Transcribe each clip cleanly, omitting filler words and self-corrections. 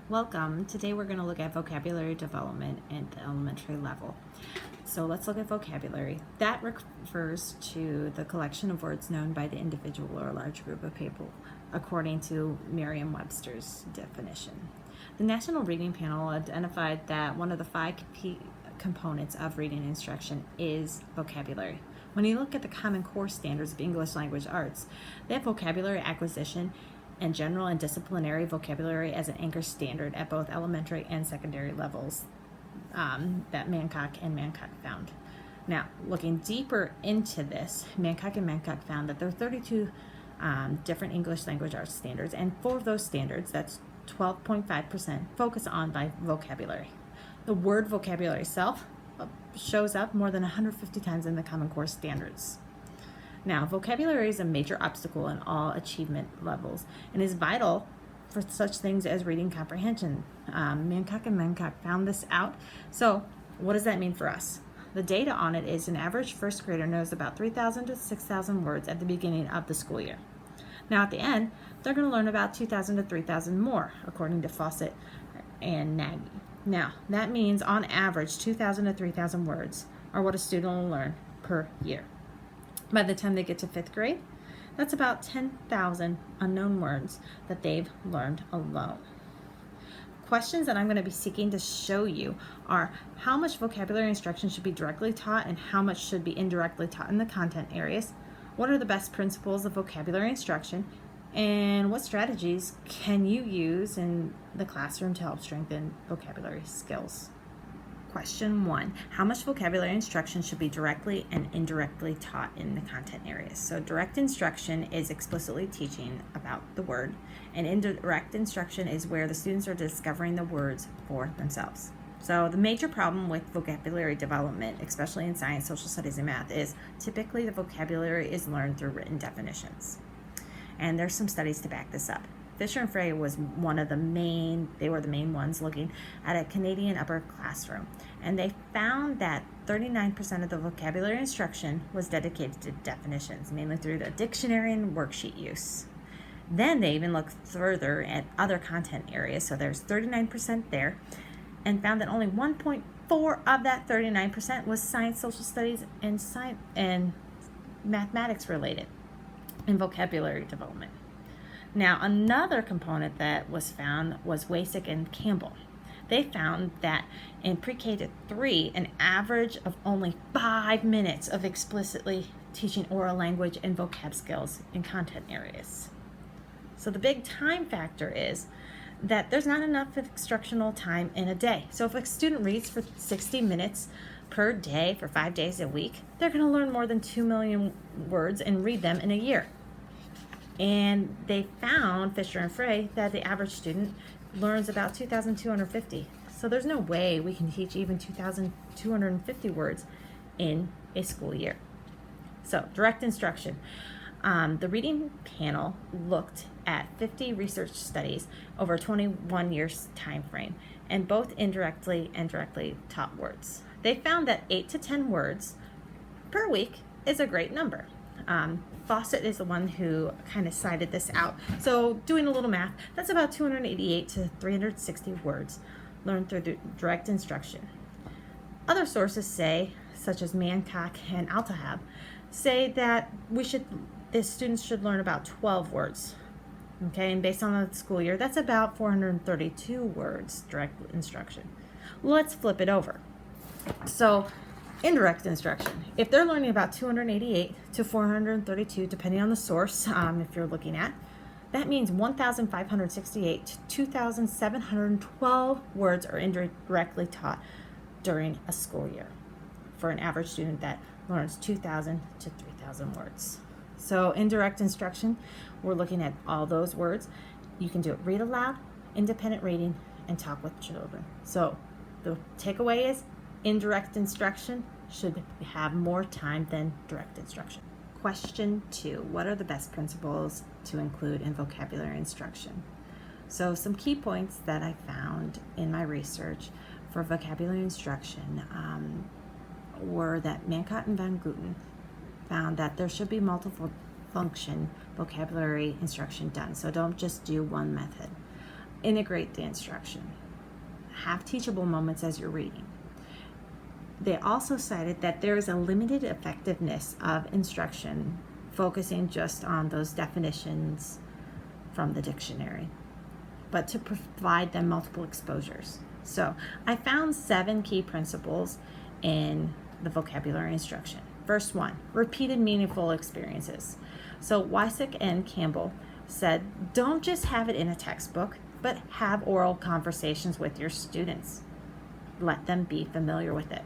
Welcome. Today we're going to look at vocabulary development at the elementary level. So let's look at vocabulary. That refers to the collection of words known by the individual or a large group of people, according to Merriam-Webster's definition. The National Reading Panel identified that one of the five key components of reading instruction is vocabulary. When you look at the Common Core standards of English language arts, they have vocabulary acquisition and general and disciplinary vocabulary as an anchor standard at both elementary and secondary levels that Mancock and Mancock found. Now, looking deeper into this, Mancock and Mancock found that there are 32 different English language arts standards, and 4 of those standards, that's 12.5%, focus on by vocabulary. The word vocabulary itself shows up more than 150 times in the Common Core standards. Now, vocabulary is a major obstacle in all achievement levels and is vital for such things as reading comprehension. Mancock and Mancock found this out. So, what does that mean for us? The data on it is an average first grader knows about 3,000 to 6,000 words at the beginning of the school year. Now, at the end, they're going to learn about 2,000 to 3,000 more, according to Fawcett and Nagy. Now, that means on average 2,000 to 3,000 words are what a student will learn per year. By the time they get to 5th grade, that's about 10,000 unknown words that they've learned alone. Questions that I'm going to be seeking to show you are how much vocabulary instruction should be directly taught and how much should be indirectly taught in the content areas, what are the best principles of vocabulary instruction, and what strategies can you use in the classroom to help strengthen vocabulary skills. Question 1. How much vocabulary instruction should be directly and indirectly taught in the content areas? So direct instruction is explicitly teaching about the word, and indirect instruction is where the students are discovering the words for themselves. So the major problem with vocabulary development, especially in science, social studies, and math, is typically the vocabulary is learned through written definitions. And there's some studies to back this up. Fisher and Frey was the main ones looking at a Canadian upper classroom. And they found that 39% of the vocabulary instruction was dedicated to definitions, mainly through the dictionary and worksheet use. Then they even looked further at other content areas, so there's 39% there, and found that only 1.4 of that 39% was science, social studies, and mathematics related in vocabulary development. Now, another component that was found was Wasik and Campbell. They found that in pre-K to 3, an average of only 5 minutes of explicitly teaching oral language and vocab skills in content areas. So the big time factor is that there's not enough instructional time in a day. So if a student reads for 60 minutes per day for 5 days a week, they're going to learn more than 2 million words and read them in a year. And they found, Fisher and Frey, that the average student learns about 2,250. So there's no way we can teach even 2,250 words in a school year. So direct instruction. The reading panel looked at 50 research studies over a 21 years time frame, and both indirectly and directly taught words. They found that 8 to 10 words per week is a great number. Fawcett is the one who kind of cited this out. So doing a little math, that's about 288 to 360 words learned through direct instruction. Other sources say, such as Mancock and Altahab, say that the students should learn about 12 words. Okay, and based on the school year, that's about 432 words direct instruction. Let's flip it over. So indirect instruction. If they're learning about 288 to 432, depending on the source, if you're looking at, that means 1,568 to 2,712 words are indirectly taught during a school year for an average student that learns 2,000 to 3,000 words. So indirect instruction, we're looking at all those words. You can do it read aloud, independent reading, and talk with children. So the takeaway is indirect instruction should have more time than direct instruction. Question 2, what are the best principles to include in vocabulary instruction? So some key points that I found in my research for vocabulary instruction were that Mancock and Van Guten found that there should be multiple function vocabulary instruction done. So don't just do one method. integrate the instruction. Have teachable moments as you're reading. They also cited that there is a limited effectiveness of instruction focusing just on those definitions from the dictionary, but to provide them multiple exposures. So I found 7 key principles in the vocabulary instruction. First one, repeated meaningful experiences. So Wysick and Campbell said, don't just have it in a textbook, but have oral conversations with your students. Let them be familiar with it.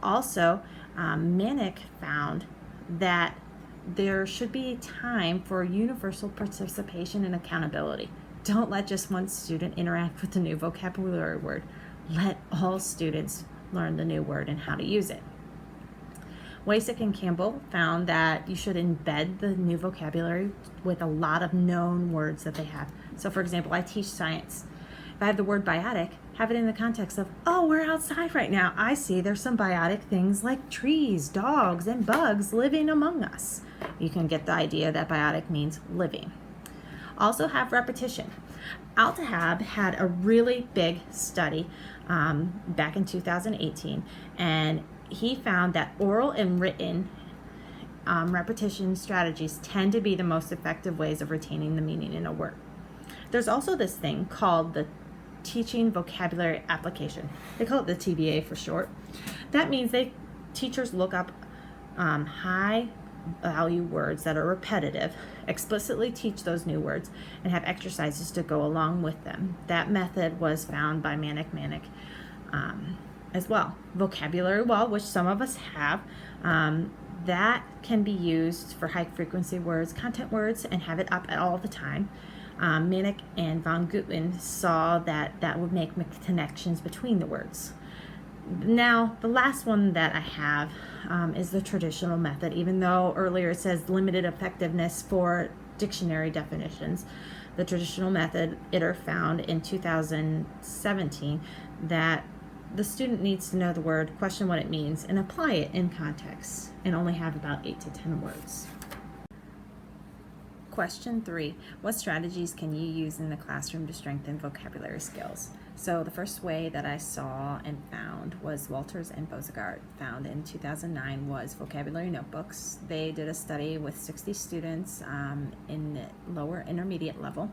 Also, Manick found that there should be time for universal participation and accountability. Don't let just one student interact with the new vocabulary word. Let all students learn the new word and how to use it. Wysick and Campbell found that you should embed the new vocabulary with a lot of known words that they have. So for example, I teach science. If I have the word biotic, have it in the context of, oh, we're outside right now. I see there's some biotic things like trees, dogs, and bugs living among us. You can get the idea that biotic means living. Also have repetition. Al-Tahab had a really big study back in 2018, and he found that oral and written repetition strategies tend to be the most effective ways of retaining the meaning in a word. There's also this thing called the teaching vocabulary application. They call it the TVA for short. That means teachers look up high value words that are repetitive, explicitly teach those new words, and have exercises to go along with them. That method was found by Manick as well. Vocabulary wall, which some of us have, that can be used for high frequency words, content words, and have it up all the time. Manick and von Guten saw that that would make connections between the words. Now, the last one that I have is the traditional method. Even though earlier it says limited effectiveness for dictionary definitions, the traditional method, Itter found in 2017 that the student needs to know the word, question what it means, and apply it in context, and only have about 8 to 10 words. Question 3, what strategies can you use in the classroom to strengthen vocabulary skills? So the first way that I saw and found was Walters and Bozegard found in 2009 was vocabulary notebooks. They did a study with 60 students in the lower intermediate level,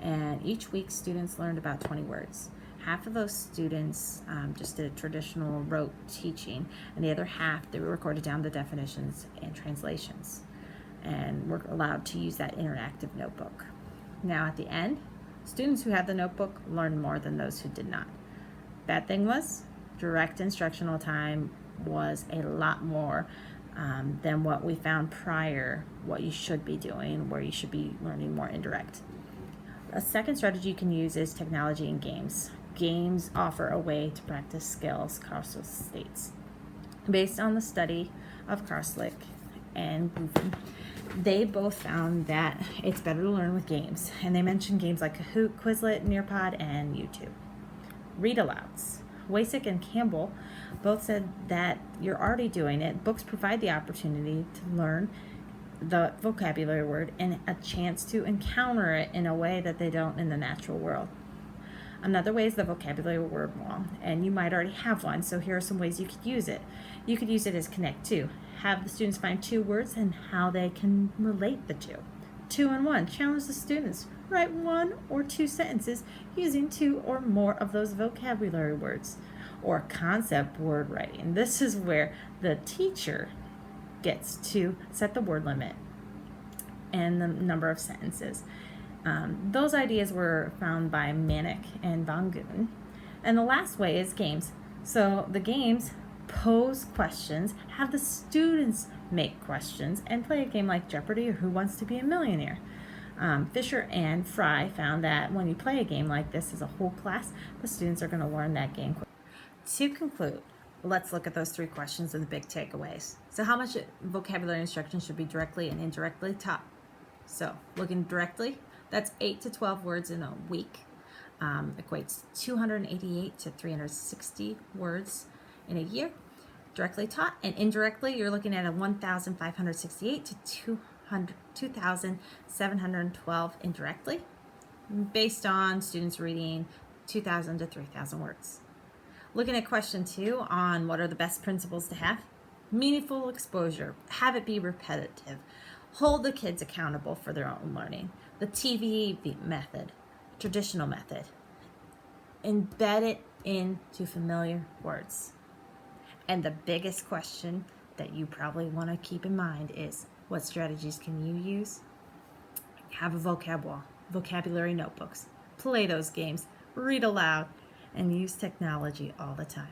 and each week students learned about 20 words. Half of those students just did traditional rote teaching, and the other half, they recorded down the definitions and translations, and were allowed to use that interactive notebook. Now at the end, students who had the notebook learned more than those who did not. Bad thing was, direct instructional time was a lot more than what we found prior, what you should be doing, where you should be learning more indirect. A second strategy you can use is technology and games. Games offer a way to practice skills, Karslick states. Based on the study of Karslick and Buffen, they both found that it's better to learn with games, and they mentioned games like Kahoot, Quizlet, Nearpod, and YouTube. Read alouds. Wysick and Campbell both said that you're already doing it. Books provide the opportunity to learn the vocabulary word and a chance to encounter it in a way that they don't in the natural world. Another way is the vocabulary word wall, and you might already have one, so here are some ways you could use it. You could use it as Connect 2. Have the students find 2 words and how they can relate the 2. 2 and 1. Challenge the students. Write 1 or 2 sentences using 2 or more of those vocabulary words. Or concept word writing. This is where the teacher gets to set the word limit and the number of sentences. Those ideas were found by Manick and von Guten. And the last way is games. So the games pose questions, have the students make questions, and play a game like Jeopardy or Who Wants to Be a Millionaire. Fisher and Fry found that when you play a game like this as a whole class, the students are going to learn that game quickly. To conclude, let's look at those 3 questions and the big takeaways. So how much vocabulary instruction should be directly and indirectly taught? So looking directly, that's 8 to 12 words in a week. Equates 288 to 360 words in a year directly taught, and indirectly you're looking at a 1,568 to 2,712 indirectly. based on students reading 2,000 to 3,000 words. Looking at question 2 on what are the best principles to have? Meaningful exposure, have it be repetitive, hold the kids accountable for their own learning. The TV method, traditional method, embed it into familiar words. And the biggest question that you probably want to keep in mind is, what strategies can you use? Have a vocab wall, vocabulary notebooks, play those games, read aloud, and use technology all the time.